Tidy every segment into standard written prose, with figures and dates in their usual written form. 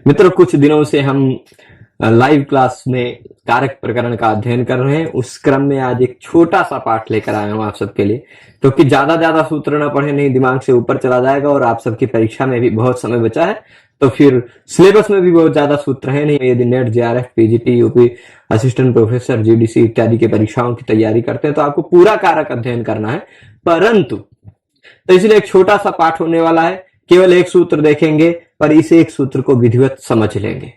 मित्रों, कुछ दिनों से हम लाइव क्लास में कारक प्रकरण का अध्ययन कर रहे हैं। उस क्रम में आज एक छोटा सा पाठ लेकर आया हूं आप सबके लिए, क्योंकि ज्यादा सूत्र ना पढ़े नहीं दिमाग से ऊपर चला जाएगा और आप सबकी परीक्षा में भी बहुत समय बचा है, तो फिर सिलेबस में भी बहुत ज्यादा सूत्र है नहीं। यदि net, JRF, PGT, UP, assistant professor, GDC इत्यादि की परीक्षाओं की तैयारी करते हैं तो आपको पूरा कारक अध्ययन करना है। परंतु तो इसलिए एक छोटा सा पाठ होने वाला है, केवल एक सूत्र देखेंगे पर इस एक सूत्र को विधिवत समझ लेंगे।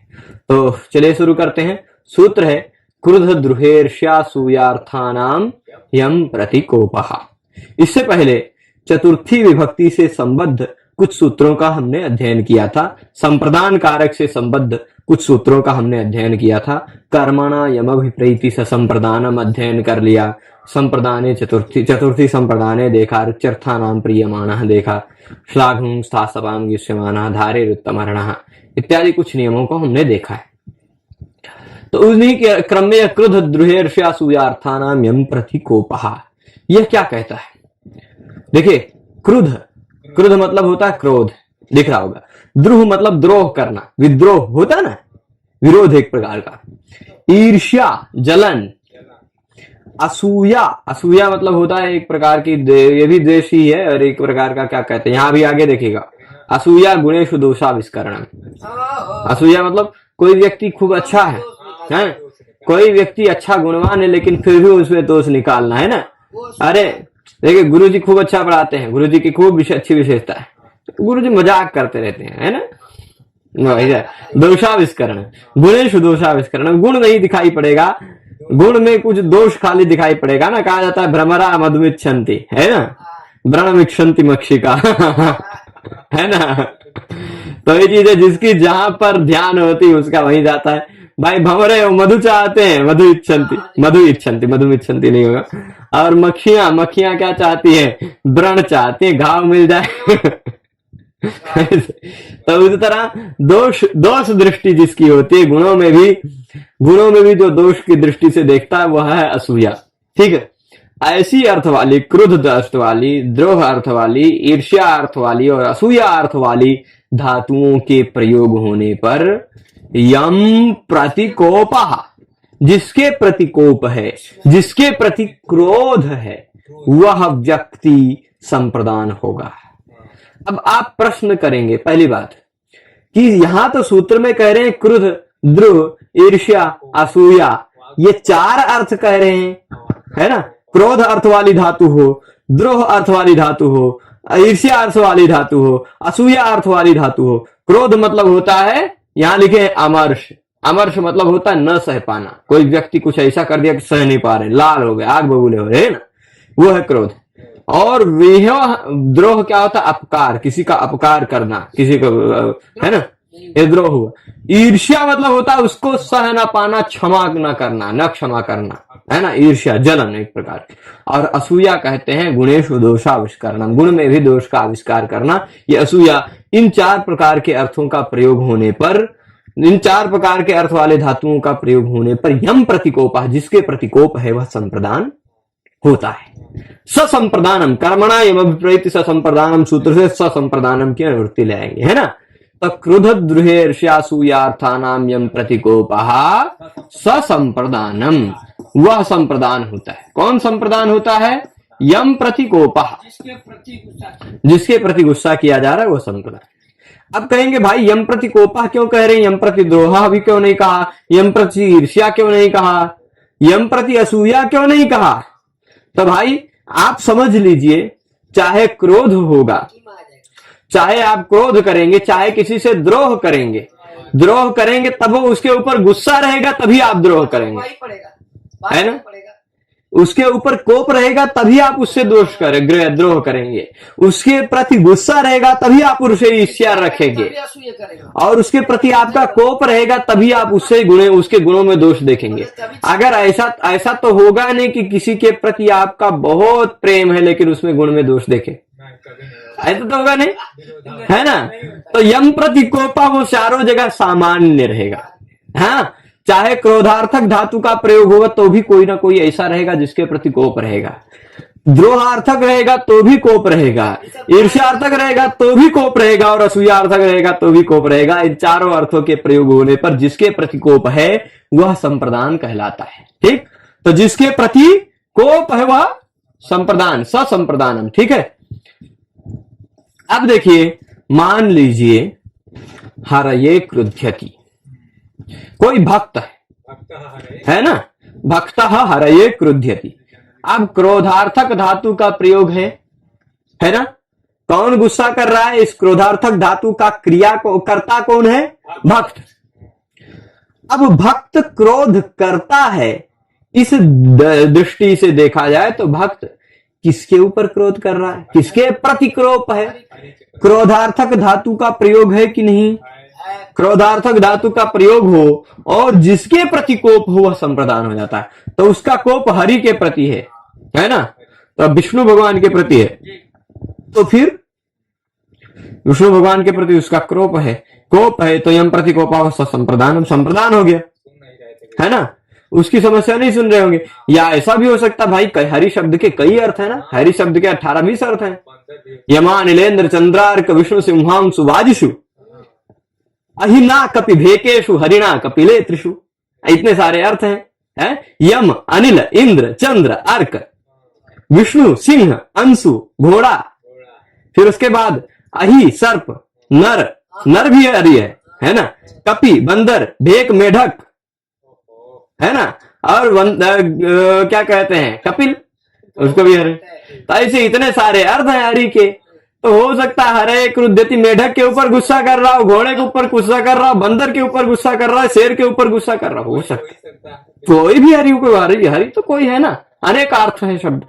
तो चलिए शुरू करते हैं। सूत्र है क्रुध द्रुहेर्ष्यासूयार्थानाम यम प्रतिकोपः। इससे पहले चतुर्थी विभक्ति से संबद्ध कुछ सूत्रों का हमने अध्ययन किया था। संप्रदान कारक से संबद्ध कुछ सूत्रों का हमने अध्ययन किया था। कर्मणा यमभिप्रीति संप्रदानम अध्ययन कर लिया। संप्रदाने चतुर्थी संप्रदाने देखा। रुच्यर्थानाम प्रीयमाणः देखा। श्लाघं स्थासवाम गीष्यमानः धारेरुत्तमर्णः इत्यादि कुछ नियमों को हमने देखा है। तो उन्हीं के क्रम में क्रुध द्रुहेर्ष्यासूयार्थानाम यम प्रतिकोपः, यह क्या कहता है? देखिए, क्रुध मतलब होता है क्रोध, दिख रहा होगा। द्रुह मतलब द्रोह करना, विद्रोह होता है ना, विरोध एक प्रकार का। ईर्ष्या, जलन। असूया मतलब होता है एक प्रकार की, ये भी द्वेष ही है और एक प्रकार का क्या कहते हैं, यहां भी आगे देखिएगा, असूया गुणेषु दोषाविष्करणम। असूया मतलब कोई व्यक्ति खूब अच्छा है, कोई व्यक्ति अच्छा गुणवान है लेकिन फिर भी उसमें दोष निकालना है ना। अरे देखिए, गुरुजी खूब अच्छा पढ़ाते हैं, गुरुजी की खूब अच्छी विशेषता है, गुरुजी मजाक करते रहते हैं, है ना। दोषाविष्करण, गुणेषु दोषाविष्करण। गुण नहीं दिखाई पड़ेगा, गुण में कुछ दोष खाली दिखाई पड़ेगा ना। कहा जाता है भ्रमरा मधुमिच्छन्ति, है ना, व्रणमिच्छन्ति मक्षिका है ना। तो ये चीज है, जिसकी जहां पर ध्यान होती है उसका वहीं जाता है। भाई भंवरे मधु चाहते हैं, मधु इच्छन्ति नहीं होगा। और मक्खियां क्या चाहती है? व्रण चाहती है, घाव मिल जाए तो उस तरह दोष दृष्टि जिसकी होती है, गुणों में भी जो दोष की दृष्टि से देखता है वह है असूया। ठीक है, ऐसी अर्थ वाली, क्रुद्ध अर्थ वाली, द्रोह अर्थ वाली, ईर्ष्या अर्थ वाली और असूया अर्थ वाली धातुओं के प्रयोग होने पर यम प्रतिकोपः, जिसके प्रतिकोप है, जिसके प्रति क्रोध है, वह व्यक्ति संप्रदान होगा। अब आप प्रश्न करेंगे, पहली बात कि यहां तो सूत्र में कह रहे हैं क्रुद्ध, द्रुह, ईर्ष्या, असूया, ये चार अर्थ कह रहे हैं, है ना। क्रोध अर्थ वाली धातु हो, द्रोह अर्थ वाली धातु हो, ईर्ष्या अर्थ वाली धातु हो, असूया अर्थ वाली धातु हो। क्रोध मतलब होता है, यहां लिखे अमर्ष। अमर्ष मतलब होता है न सह पाना। कोई व्यक्ति कुछ ऐसा कर दिया कि सह नहीं पा रहे, लाल हो गए, आग बबूले हो रहे, है ना, वो है क्रोध। और द्रोह क्या होता है? अपकार, किसी का अपकार करना, किसी को, है ना, ये द्रोह हुआ। ईर्ष्या मतलब होता है उसको सह न पाना, क्षमा न करना, न क्षमा करना, है ना, ईर्ष्या, जलन एक प्रकार। और असूया कहते हैं गुणेषु दोषाविष्करणम, गुण में भी दोष का आविष्कार करना, ये असूया। इन चार प्रकार के अर्थों का प्रयोग होने पर, इन चार प्रकार के अर्थ वाले धातुओं का प्रयोग होने पर यम प्रतिकोपः, जिसके प्रतिकोप है वह संप्रदान होता है। ससंप्रदानम, कर्मणा यमभिप्रीति ससंप्रदानम सूत्र से ससंप्रदानम की अनुवृत्ति ले आएंगे, है ना। तो क्रुद्ध द्रुहेर्ष्यासूयार्थानाम यम प्रतिकोपः ससंप्रदानम, वह संप्रदान होता है। कौन संप्रदान होता है? यम प्रतिकोपः, जिसके प्रति गुस्सा किया जा रहा है वो संप्रदान। अब कहेंगे भाई यम प्रतिकोपः क्यों कह रहे हैं, यम प्रति द्रोह भी क्यों नहीं कहा, यम प्रति ईर्ष्या क्यों नहीं कहा, यम प्रति असूया क्यों नहीं कहा? तो भाई आप समझ लीजिए, चाहे क्रोध होगा, चाहे आप क्रोध करेंगे, चाहे किसी से द्रोह करेंगे तब वो उसके ऊपर गुस्सा रहेगा तभी आप द्रोह करेंगे, है ना। उसके ऊपर कोप रहेगा तभी आप उससे द्रोह करेंगे। उसके प्रति गुस्सा रहेगा तभी आप उससे ईर्ष्या रखेंगे, और उसके प्रति आपका कोप रहेगा तभी आप उसके गुणों में दोष देखेंगे। अगर ऐसा तो होगा नहीं कि किसी के प्रति आपका बहुत प्रेम है लेकिन उसमें गुण में दोष देखे, ऐसा तो होगा नहीं, है ना। तो यम प्रतिकोपः वो चारों जगह सामान्य रहेगा। हाँ, चाहे क्रोधार्थक धातु का प्रयोग होगा तो भी कोई ना कोई ऐसा रहेगा जिसके प्रति कोप रहेगा। द्रोहार्थक रहेगा तो भी कोप रहेगा, ईर्ष्यार्थक रहेगा तो भी कोप रहेगा, और असूयार्थक रहेगा तो भी कोप रहेगा। इन चारों अर्थों के प्रयोग होने पर जिसके प्रति कोप है वह संप्रदान कहलाता है। ठीक, तो जिसके प्रति कोप है वह संप्रदान, ससंप्रदानम। ठीक है, अब देखिए, मान लीजिए हरये क्रुध्यति, कोई भक्त है ना, भक्तः हरये क्रुध्यति। अब क्रोधार्थक धातु का प्रयोग है ना, कौन गुस्सा कर रहा है? इस क्रोधार्थक धातु का क्रिया को कर्ता कौन है? भक्त। अब भक्त क्रोध करता है, इस दृष्टि से देखा जाए तो भक्त किसके ऊपर क्रोध कर रहा है? किसके प्रति क्रोध है? क्रोधार्थक धातु का प्रयोग है कि नहीं? क्रोधार्थक धातु का प्रयोग हो और जिसके प्रति कोप हो वह संप्रदान हो जाता है। तो उसका कोप हरि के प्रति है ना, तो विष्णु भगवान के प्रति है, तो फिर विष्णु भगवान के प्रति उसका कोप है तो यम प्रति कोपावस्था संप्रदान, संप्रदान हो गया, है ना। उसकी समस्या नहीं सुन रहे होंगे। या ऐसा भी हो सकता भाई, हरि शब्द के कई अर्थ है ना, हरि शब्द के 18-20 अर्थ हैं। यमा नीलेन्द्र चंद्रार्क विष्णु सिंहां सुवाजिषु अहिना कपि भेकेशु हरिणा कपिले त्रिषु, इतने सारे अर्थ हैं। यम, अनिल, इंद्र, चंद्र, अर्क, विष्णु, सिंह, अंशु, घोड़ा, फिर उसके बाद अहि सर्प, नर भी हरि है ना, कपि बंदर, भेक मेढक, है ना, और क्या कहते हैं, कपिल, उसको भी हरि। तो ऐसे इतने सारे अर्थ हैं हरि के। तो हो सकता है हरे क्रुध्यति मेढक के ऊपर गुस्सा कर रहा हो, घोड़े के ऊपर गुस्सा कर रहा हो, बंदर के ऊपर गुस्सा कर रहा है, शेर के ऊपर गुस्सा कर रहा हो सकता है। कोई भी हरि को हरि तो कोई है ना, अनेक अर्थ है शब्द,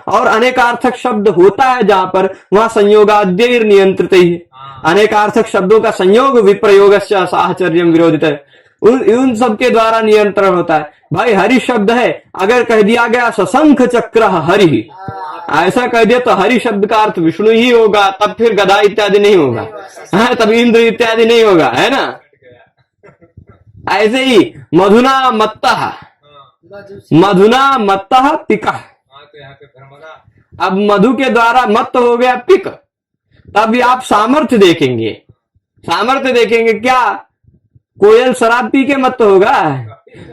और अनेकार्थक शब्द होता है जहां पर वहां संयोगाद्यैर नियंत्रित ही, अनेकार्थक शब्दों का संयोग विप्रयोग साहचर्यम विरोधित है, उन सबके द्वारा नियंत्रण होता है। भाई हरि शब्द है, अगर कह दिया गया सशंख चक्र हरि, ऐसा कह दिया तो हरि शब्द का अर्थ विष्णु ही होगा, तब फिर गदा इत्यादि नहीं होगा, है, तब इंद्र इत्यादि नहीं होगा, है ना। ऐसे ही मधुना मत्तः पिका, अब मधु के द्वारा मत्त हो गया पिक, तब आप सामर्थ्य देखेंगे क्या कोयल शराब पी के मत्त होगा?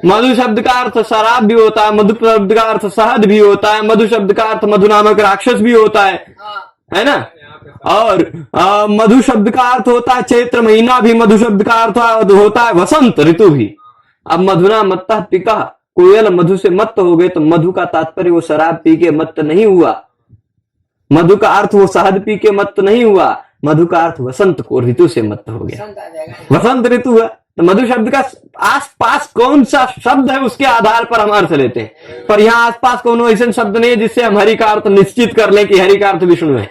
मधु शब्द का अर्थ शराब भी होता है, मधु शब्द का अर्थ शहद भी होता है, मधु शब्द का अर्थ मधु नामक राक्षस भी होता है ना। और मधु शब्द का अर्थ होता है चैत्र महीना भी, मधु शब्द का अर्थ होता है वसंत ऋतु भी। अब मधुना मत्तः पिका, कोयल मधु से मत्त हो गए, तो मधु का तात्पर्य वो शराब पी के मत्त नहीं हुआ, मधु का अर्थ वो शहद पी के मत्त नहीं हुआ, मधु का अर्थ वसंत को ऋतु से मत्त हो गया, वसंत ऋतु हुआ। तो मधु शब्द का आसपास कौन सा शब्द है उसके आधार पर हम अर्थ लेते हैं, पर यहाँ आसपास कौन ऐसा शब्द नहीं है जिससे हम हरि का अर्थ निश्चित कर लें कि हरि का अर्थ विष्णु है।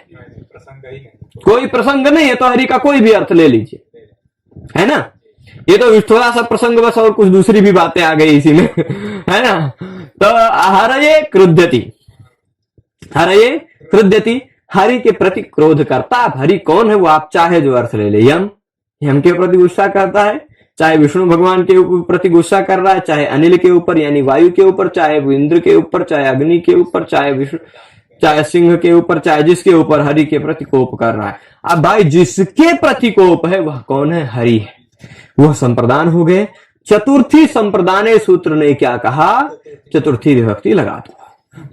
कोई प्रसंग नहीं है, तो हरि का कोई भी अर्थ ले लीजिए, है ना। ये तो थोड़ा सा प्रसंग बस, और कुछ दूसरी भी बातें आ गई इसी में, है ना। तो हरये क्रुध्यति, हरि के प्रति क्रोध करता। अब हरि कौन है वो आप चाहे जो अर्थ ले ले, यम के प्रति गुस्सा करता है, चाहे विष्णु भगवान के प्रति गुस्सा कर रहा है, चाहे अनिल के ऊपर यानी वायु के ऊपर, चाहे वो इंद्र के ऊपर, चाहे अग्नि के ऊपर, चाहे सिंह के ऊपर, चाहे जिसके ऊपर हरि के प्रति कोप कर रहा है। अब भाई जिसके प्रति कोप है वह कौन है? हरि है, वह संप्रदान हो गए। चतुर्थी संप्रदाने सूत्र ने क्या कहा? चतुर्थी विभक्ति लगा दो।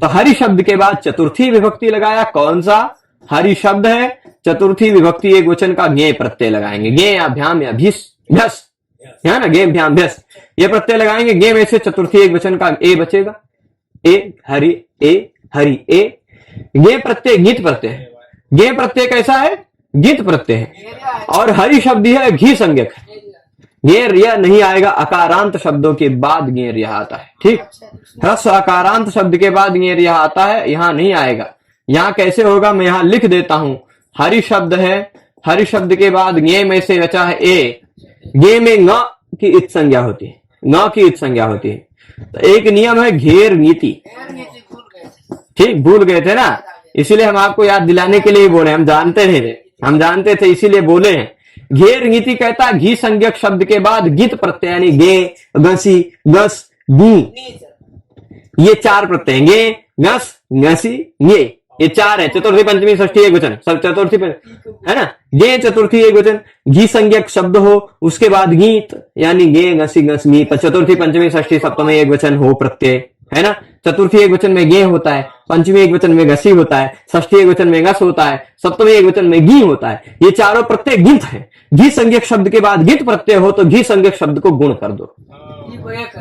तो हरि शब्द के बाद चतुर्थी विभक्ति लगाया, कौन सा? हरि शब्द है, चतुर्थी विभक्ति एक वचन का ज्ञेय प्रत्यय लगाएंगे, ज्ञेय या भ्याम या भ्यस, है ना, ज्ञेय भ्याम भ्यस, ये प्रत्यय लगाएंगे। ज्ञेय में से चतुर्थी एक वचन का ए बचेगा, ए हरि ए। ज्ञेय प्रत्यय गीत प्रत्यय है, ज्ञेय प्रत्यय कैसा है? गीत प्रत्यय है। और हरि शब्द है घी संज्ञक है, ज्ञेय रिया नहीं आएगा, अकारांत शब्दों के बाद ज्ञेय रिया आता है। ठीक, ह्रस्व अकारांत शब्द के बाद ज्ञेय रिया आता है, यहां नहीं आएगा। यहां कैसे होगा मैं यहां लिख देता हूं। हरि शब्द है, हरि शब्द के बाद ज्ञेय में से बचा है ए, ज्ञेय में ङ की इत संज्ञा होती है, ङ की इत संज्ञा होती है। तो एक नियम है घेर नीति, ठीक, भूल गए थे ना, इसीलिए हम आपको याद दिलाने के लिए बोले, हम जानते थे इसीलिए बोले हैं। घेर नीति कहता है घी संज्ञक शब्द के बाद गित प्रत्यय यानी गे, गसी, गस, गी, ये चार प्रत्यय, गे ngस, ngसी, गे, ये चार है, चतुर्थी पंचमी षष्ठी एक वचन, सब चतुर्थी है ना। गे चतुर्थी एक वचन, घी संज्ञक शब्द हो, उसके बाद गीत यानी गे ngसी ngस गी, चतुर्थी पंचमी षष्ठी सप्तमी एक वचन हो प्रत्यय, है ना। चतुर्थी एक वचन में गे होता है, पंचमी एक वचन में घसी होता है, षष्ठी एक वचन में ngस होता है, सप्तमी एक वचन में गी होता है। ये चारों प्रत्यय गिंत है। घी संज्ञक शब्द के बाद गिंत प्रत्यय हो तो घी संज्ञक शब्द को गुण कर दो,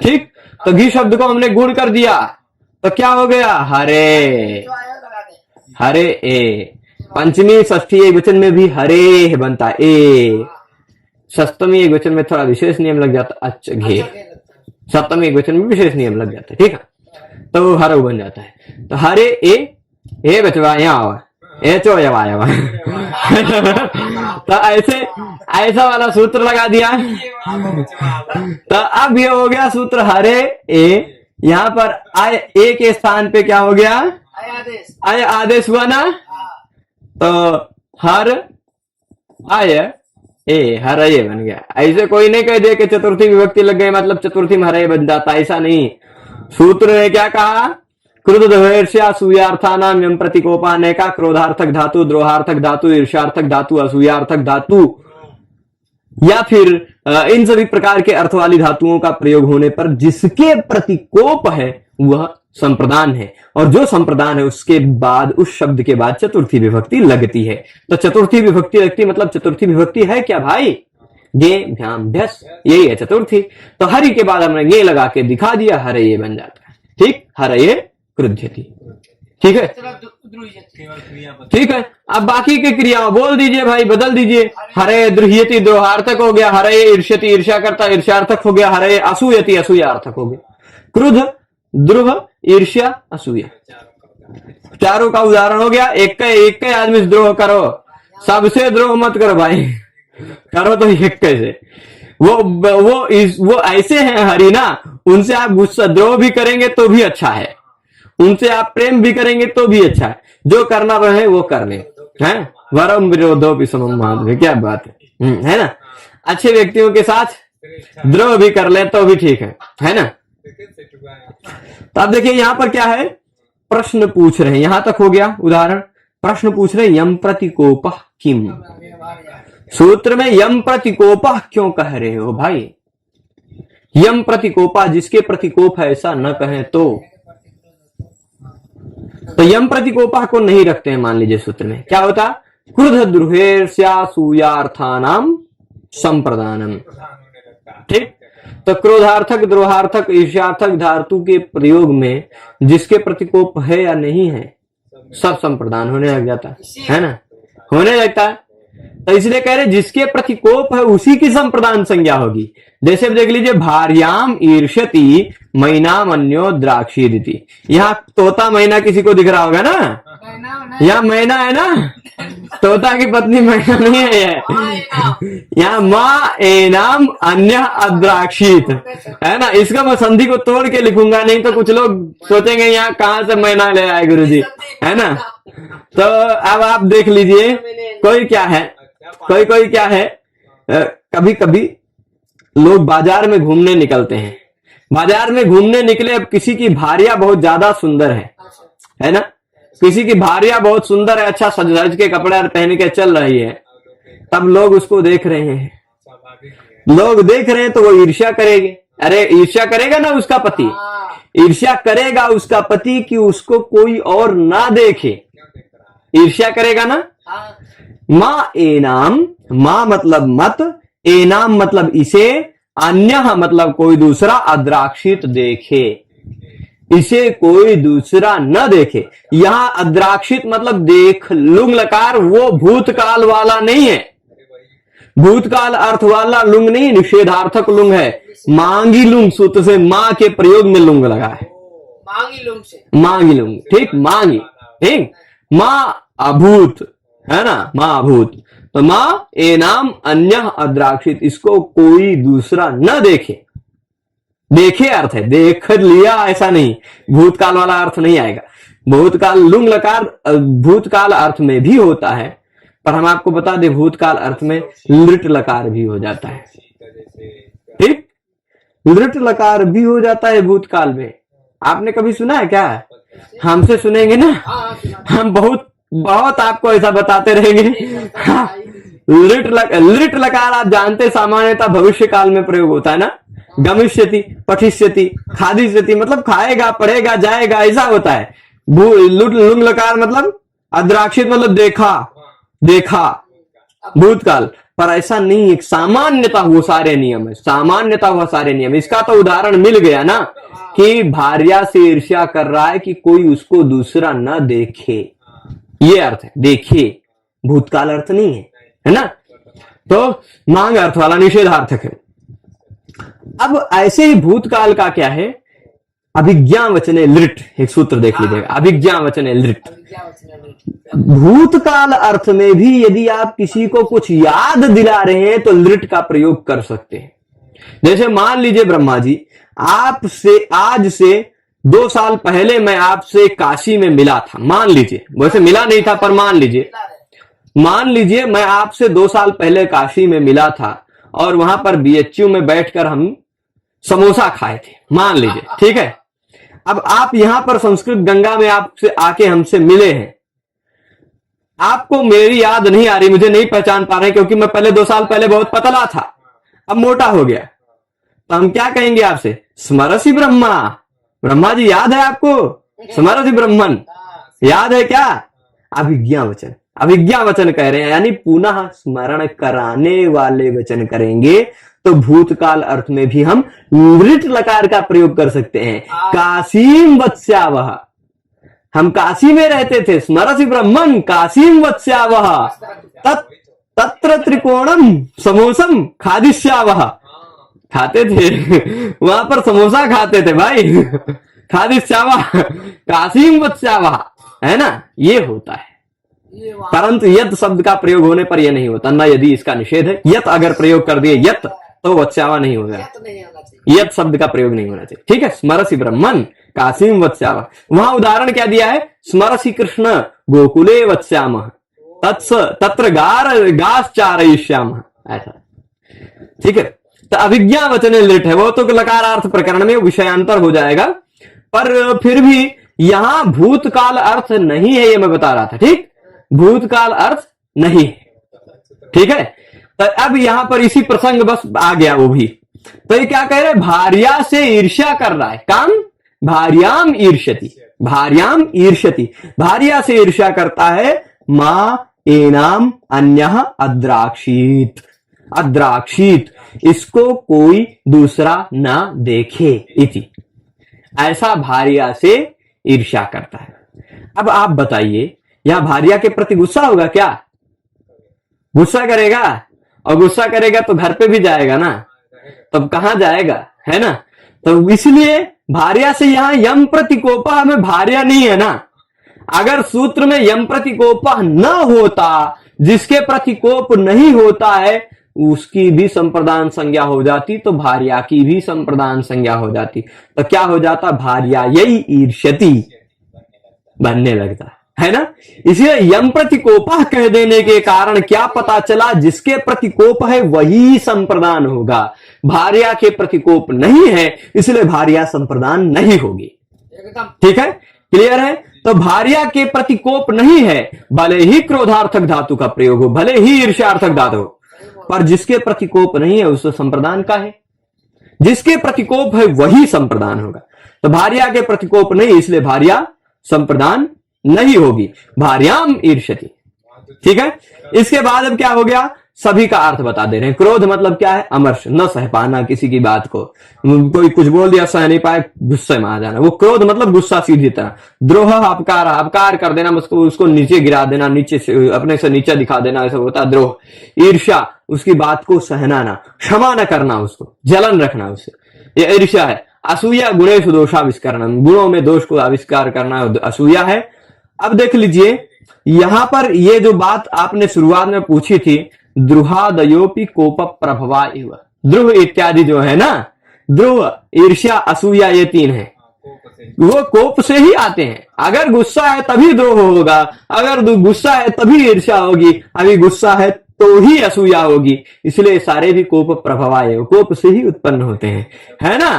ठीक। तो घी शब्द को हमने गुण कर दिया तो क्या हो गया, हरे, हरे ए। पंचमी षष्ठी एक वचन में भी हरे बनता है, ए। सप्तमी एक वचन में थोड़ा विशेष नियम लग जाता, अच्छा घे। सप्तमी एक वचन में विशेष नियम लग जाता है, ठीक है। तो हरे बन जाता है। तो हरे ए बचवा यहाँ आवा, ए चो आया तो ऐसा वाला सूत्र लगा दिया। तो अब ये हो गया सूत्र हरे ए। यहाँ पर आय ए के स्थान पे क्या हो गया, आय आदेश हुआ ना। तो हर आय ए, हर ये बन गया। ऐसे कोई नहीं कह दे कि चतुर्थी विभक्ति लग गई मतलब चतुर्थी में हरे बन जाता, ऐसा नहीं। सूत्र ने क्या कहा, क्रोध ईर्ष्या असूयार्थानाम यम प्रतिकोपा ने का क्रोधार्थक धातु, द्रोहार्थक धातु, ईर्ष्यार्थक धातु, असूयार्थक धातु या फिर इन सभी प्रकार के अर्थ वाली धातुओं का प्रयोग होने पर जिसके प्रतिकोप है वह संप्रदान है, और जो संप्रदान है उसके बाद उस शब्द के बाद चतुर्थी विभक्ति लगती है। तो चतुर्थी विभक्ति लगती मतलब चतुर्थी विभक्ति है क्या भाई, गे भ्याम भ्यस, यही है चतुर्थी। तो हरि के बाद हमने गे लगा के दिखा दिया, हरे ये बन जाता है, ठीक। हरे ये क्रुध्यति, ठीक है, ठीक है। अब बाकी की क्रियाओं बोल दीजिए भाई, बदल दीजिए। हरे द्रुह्यति द्रोहार्थक हो गया, हरे ईर्ष्यति ईर्ष्या करता ईर्ष्यार्थक हो गया, हरे असूयति असूयार्थक हो गया। क्रुद्ध, द्रुह, ईर्ष्या, असूया, चारों का उदाहरण हो गया। एक का आदमी से द्रोह करो, सबसे द्रोह मत करो भाई, करो तो एक कैसे। वो ऐसे हैं हरि ना, उनसे आप गुस्सा द्रोह भी करेंगे तो भी अच्छा है, उनसे आप प्रेम भी करेंगे तो भी अच्छा है। जो करना रहे वो कर ले, है वरम विरोधो भी समम माधव, क्या बात है ना। अच्छे व्यक्तियों के साथ द्रोह भी कर ले तो भी ठीक है ना। तो अब देखिए यहां पर क्या है, प्रश्न पूछ रहे हैं, यहां तक हो गया उदाहरण। प्रश्न पूछ रहे यम प्रतिकोप किम, सूत्र में यम प्रतिकोप क्यों कह रहे हो भाई। यम प्रतिकोपा, जिसके प्रतिकोप है ऐसा न कहें तो यम प्रतिकोपा को नहीं रखते हैं। मान लीजिए सूत्र में क्या होता, क्रुद्ध द्रुहेर्ष्यासूयार्थानाम संप्रदानम, ठीक। तो क्रोधार्थक, द्रोहार्थक, ईर्ष्यार्थक धातु के प्रयोग में जिसके प्रतिकोप है या नहीं है सब संप्रदान होने लग जाता है ना, होने लगता है। तो इसलिए कह रहे जिसके प्रतिकोप है उसी की संप्रदान संज्ञा होगी। जैसे देख लीजिए, भार्याम ईर्ष्यति मैनाम अन्यो द्राक्षीदिति। यहाँ तोता मैना किसी को दिख रहा होगा ना, यहाँ मैना है ना, तोता की पत्नी मैना नहीं है। यहाँ माँ एनाम अन्य अद्राक्षित है ना। इसका मैं संधि को तोड़ के लिखूंगा, नहीं तो कुछ लोग सोचेंगे यहाँ कहाँ से मैना ले आए गुरुजी, है ना। तो अब आप देख लीजिए, कोई क्या है, कोई क्या है, कभी कभी लोग बाजार में घूमने निकलते हैं। बाजार में घूमने निकले, अब किसी की भार्या बहुत ज्यादा सुंदर है ना, किसी की भार्या बहुत सुंदर है, अच्छा सज धज के कपड़े पहन के चल रही है, तब लोग उसको देख रहे हैं, लोग देख रहे हैं तो वो ईर्ष्या करेंगे। अरे ईर्ष्या करेगा ना उसका पति, ईर्ष्या करेगा उसका पति कि उसको कोई और ना देखे, ईर्ष्या करेगा ना। माँ एनाम, माँ मतलब मत, एनाम मतलब इसे, अन्य मतलब कोई दूसरा, अद्राक्षित देखे, इसे कोई दूसरा न देखे। यहां अद्राक्षित मतलब देख, लुंग लकार वो भूतकाल वाला नहीं है, भूतकाल अर्थ वाला लुंग नहीं, निषेधार्थक लुंग है। मांगी लुंग सूत्र से मां के प्रयोग में लुंग लगा है, मांगी लुंग से, मांगी लुंग, ठीक, मांगी, ठीक। मां अभूत है ना, मां अभूत। तो मां एनाम अन्य अद्राक्षित, इसको कोई दूसरा न देखे। देखे अर्थ है देख लिया, ऐसा नहीं, भूतकाल वाला अर्थ नहीं आएगा। भूतकाल लुंग लकार भूतकाल अर्थ में भी होता है, पर हम आपको बता दें भूतकाल अर्थ में लृट लकार भी हो जाता है, ठीक, लृट लकार भी हो जाता है भूतकाल में। आपने कभी सुना है क्या, हमसे सुनेंगे ना, हम बहुत बहुत आपको ऐसा बताते रहेंगे। हाँ, लिट लकार आप जानते सामान्यतः भविष्य काल में प्रयोग होता है ना, गमिष्यति, पठिष्यति, खादिष्यति मतलब खाएगा, पढ़ेगा, जाएगा, ऐसा होता है। लुंग लकार मतलब अद्राक्षित मतलब देखा, देखा भूतकाल, पर ऐसा नहीं, एक सामान्यता हुआ सारे नियम है, सामान्यता हुआ सारे नियम। इसका तो उदाहरण मिल गया ना कि भार्या से ईर्ष्या कर रहा है कि कोई उसको दूसरा न देखे, ये अर्थ है, देखे, भूतकाल अर्थ नहीं है ना। तो मांग अर्थ वाला निषेधार्थक है। अब ऐसे ही भूतकाल का क्या है, अभिज्ञा वचने लिट, एक सूत्र देख लीजिएगा, अभिज्ञा वचने लिट। भूतकाल अर्थ में भी यदि आप किसी को कुछ याद दिला रहे हैं तो लिट का प्रयोग कर सकते हैं। जैसे मान लीजिए ब्रह्मा जी, आपसे आज से 2 साल पहले मैं आपसे काशी में मिला था, मान लीजिए, वैसे मिला नहीं था पर मान लीजिए मैं आपसे 2 साल पहले काशी में मिला था और वहां पर बीएचयू में बैठकर हम समोसा खाए थे, मान लीजिए, ठीक है। अब आप यहां पर संस्कृत गंगा में आपसे आके हमसे मिले हैं, आपको मेरी याद नहीं आ रही, मुझे नहीं पहचान पा रहे क्योंकि मैं पहले 2 साल पहले बहुत पतला था, अब मोटा हो गया, तो हम क्या कहेंगे आपसे, स्मरसि ब्रह्मा, ब्रह्मा जी याद है आपको, स्मरसि ब्रह्मन, याद है क्या, अभिज्ञा वचन, अभिज्ञा वचन कह रहे हैं, यानी पुनः स्मरण कराने वाले वचन करेंगे। तो भूतकाल अर्थ में भी हम लिट लकार का प्रयोग कर सकते हैं। काशीम वत्स्यावह, हम काशी में रहते थे, स्मरसि ब्रह्मन काशीम वत्स्यावह, तत्र त्रिकोणम समोसम खादिष्यावह, खाते थे वहां पर समोसा खाते थे भाई, खादिष्यावह काशीम वत्स्यावह, है ना, ये होता है। परंतु यत शब्द का प्रयोग होने पर यह नहीं होता ना, यदि इसका निषेध है। यत अगर प्रयोग कर दिए यत तो वत्स्यावा नहीं होगा, यत शब्द का प्रयोग नहीं होना चाहिए, ठीक है। स्मरसि ब्रह्मन काशीम वत्स्यावा, वहां उदाहरण क्या दिया है, स्मरसि कृष्ण गोकुले वत्स्याम तत्र गाश्चारयिष्याम, ऐसा, ठीक है। तो अभिज्ञा वचन लिट है, वो तो लकारार्थ प्रकरण में विषयांतर हो जाएगा, पर फिर भी यहां भूतकाल अर्थ नहीं है, ये मैं बता रहा था, ठीक, भूतकाल अर्थ नहीं है, ठीक है। तो अब यहां पर इसी प्रसंग बस आ गया वो भी, तो ये क्या कह रहे, भार्या से ईर्ष्या कर रहा है, काम भार्याम ईर्ष्यति, भार्याम ईर्ष्यति, भार्या से ईर्ष्या करता है, मां एनाम अन्यः अद्राक्षीत, अद्राक्षीत, इसको कोई दूसरा ना देखे इति, ऐसा भार्या से ईर्ष्या करता है। अब आप बताइए, यहां भार्या के प्रति गुस्सा होगा क्या, गुस्सा करेगा, और गुस्सा करेगा तो घर पे भी जाएगा ना, तब कहां जाएगा, है ना। तो इसलिए भार्या से यहां यम प्रतिकोपा में भार्या नहीं है ना, अगर सूत्र में यम प्रतिकोपा न होता, जिसके प्रतिकोप नहीं होता है उसकी भी संप्रदान संज्ञा हो जाती, तो भार्या की भी संप्रदान संज्ञा हो जाती, तो क्या हो जाता, भार्या यही ईर्ष्यति बनने लगता है ना। इसलिए यम प्रतिकोपा कह देने के कारण क्या पता चला, जिसके प्रतिकोप है वही संप्रदान होगा, भार्या के प्रतिकोप नहीं है इसलिए भार्या संप्रदान नहीं होगी, ठीक है, क्लियर है। तो भार्या के प्रतिकोप नहीं है, भले ही क्रोधार्थक धातु का प्रयोग हो, भले ही ईर्ष्यार्थक धातु हो, पर जिसके प्रतिकोप नहीं है उससे संप्रदान का है, जिसके प्रतिकोप है वही संप्रदान होगा। तो भार्या के प्रतिकोप नहीं, इसलिए भार्या संप्रदान नहीं होगी, भार्याम ईर्ष्यति, ठीक है। इसके बाद अब क्या हो गया, सभी का अर्थ बता दे रहे हैं। क्रोध मतलब क्या है, अमर्ष, न सह पाना किसी की बात को, कोई कुछ बोल दिया सह नहीं पाए, गुस्से में आ जाना, वो क्रोध मतलब गुस्सा सीधी तरह। द्रोह अपकार, अपकार कर देना, उसको नीचे गिरा देना, नीचे से अपने से नीचे दिखा देना, ऐसा होता है द्रोह। ईर्ष्या, उसकी बात को सहना ना, क्षमा न करना, उसको जलन रखना उससे, ये ईर्ष्या है। असूया गुणेषु दोषाविष्करणम, गुणों में दोष को आविष्कार करना असूया है। अब देख लीजिए यहां पर ये जो बात आपने शुरुआत में पूछी थी, द्रुहादयोपि कोप प्रभवा एव, द्रुह इत्यादि जो है ना, द्रुह, ईर्ष्या, असूया, ये 3 है, वो कोप से ही आते हैं। अगर गुस्सा है तभी द्रोह होगा, अगर गुस्सा है तभी ईर्ष्या होगी, अभी गुस्सा है तो ही असूया होगी, इसलिए सारे भी कोप प्रभवा एव, कोप से ही उत्पन्न होते हैं, है ना।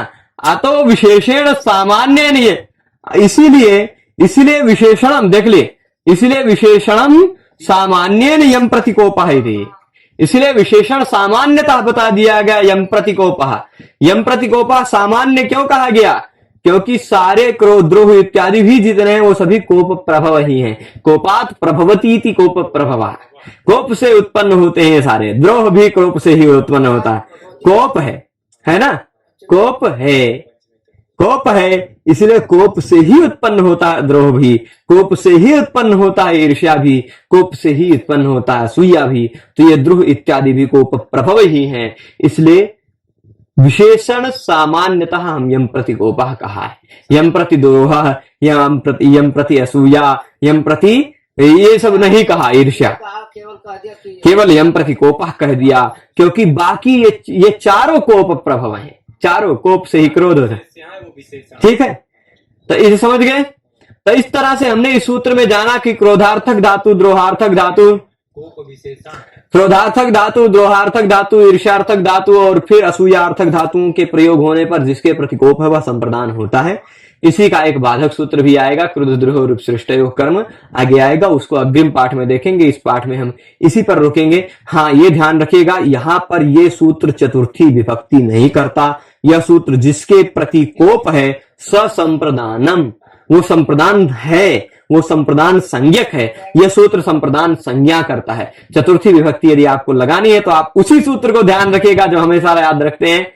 अतो विशेषण सामान्य नहीं है, इसीलिए इसलिए विशेषणम देख ले, इसलिए विशेषणम सामान्य यम प्रतिकोपः इति, इसलिए विशेषण सामान्यतः बता दिया गया यम प्रतिकोपः। यम प्रतिकोपः सामान्य क्यों कहा गया? क्योंकि सारे क्रोध द्रोह इत्यादि भी जितने हैं वो सभी कोप प्रभव ही हैं। कोपात प्रभवती इति कोप प्रभव, कोप से उत्पन्न होते हैं सारे, द्रोह भी कोप से ही उत्पन्न होता है। कोप है ना, कोप है, कोप है, इसलिए कोप से ही उत्पन्न होता है द्रोह भी, कोप से ही उत्पन्न होता है ईर्ष्या भी, कोप से ही उत्पन्न होता है असूया भी। तो ये द्रोह इत्यादि भी कोप प्रभव ही हैं। इसलिए विशेषण सामान्यतः हम यम प्रति कोपः कहा है, यम प्रति द्रोह, यम प्रति असूया, यम प्रति ये सब नहीं कहा ईर्ष्या, केवल यम प्रति कोपः कह दिया। क्योंकि बाकी ये चारों कोप प्रभव हैं, चारों कोप से ही क्रोध होता है। ठीक है, तो इसे समझ गए। तो इस तरह से हमने इस सूत्र में जाना कि क्रोधार्थक धातु, द्रोहार्थक धातु, क्रोधार्थक धातु, द्रोहार्थक धातु, ईर्ष्यार्थक धातु और फिर असूयार्थक धातुओं के प्रयोग होने पर जिसके प्रतिकोप है वह संप्रदान होता है। इसी का एक बाधक सूत्र भी आएगा, क्रोध द्रोह रूप सृष्टयो कर्म आगे आएगा, उसको अग्रिम पाठ में देखेंगे। इस पाठ में हम इसी पर रुकेंगे। हाँ, ये ध्यान रखिएगा, यहां पर ये सूत्र चतुर्थी विभक्ति नहीं करता। यह सूत्र जिसके प्रतिकोप है ससंप्रदानम, वो संप्रदान है, वो संप्रदान संज्ञक है। यह सूत्र संप्रदान संज्ञा करता है। चतुर्थी विभक्ति यदि आपको लगानी है तो आप उसी सूत्र को ध्यान रखिएगा जो हमेशा याद रखते हैं,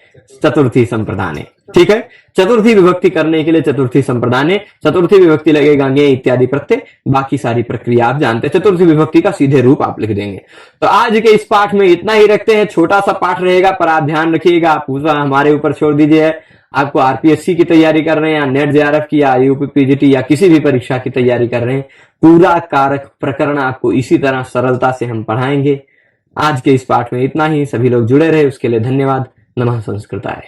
चतुर्थी संप्रदान है। ठीक है, चतुर्थी विभक्ति करने के लिए चतुर्थी संप्रदान है, चतुर्थी विभक्ति लगेगा गे इत्यादि प्रत्यय, बाकी सारी प्रक्रिया आप जानते हैं। चतुर्थी विभक्ति का सीधे रूप आप लिख देंगे। तो आज के इस पाठ में इतना ही रखते हैं, छोटा सा पाठ रहेगा पर आप ध्यान रखिएगा, आप पूरा हमारे ऊपर छोड़ दीजिए। आपको आरपीएससी की तैयारी कर रहे हैं या नेट जेआरएफ की या यूपी पीजीटी या किसी भी परीक्षा की तैयारी कर रहे हैं, पूरा कारक प्रकरण आपको इसी तरह सरलता से हम पढ़ाएंगे। आज के इस पाठ में इतना ही। सभी लोग जुड़े रहे उसके लिए धन्यवाद। नमः संस्कृताय।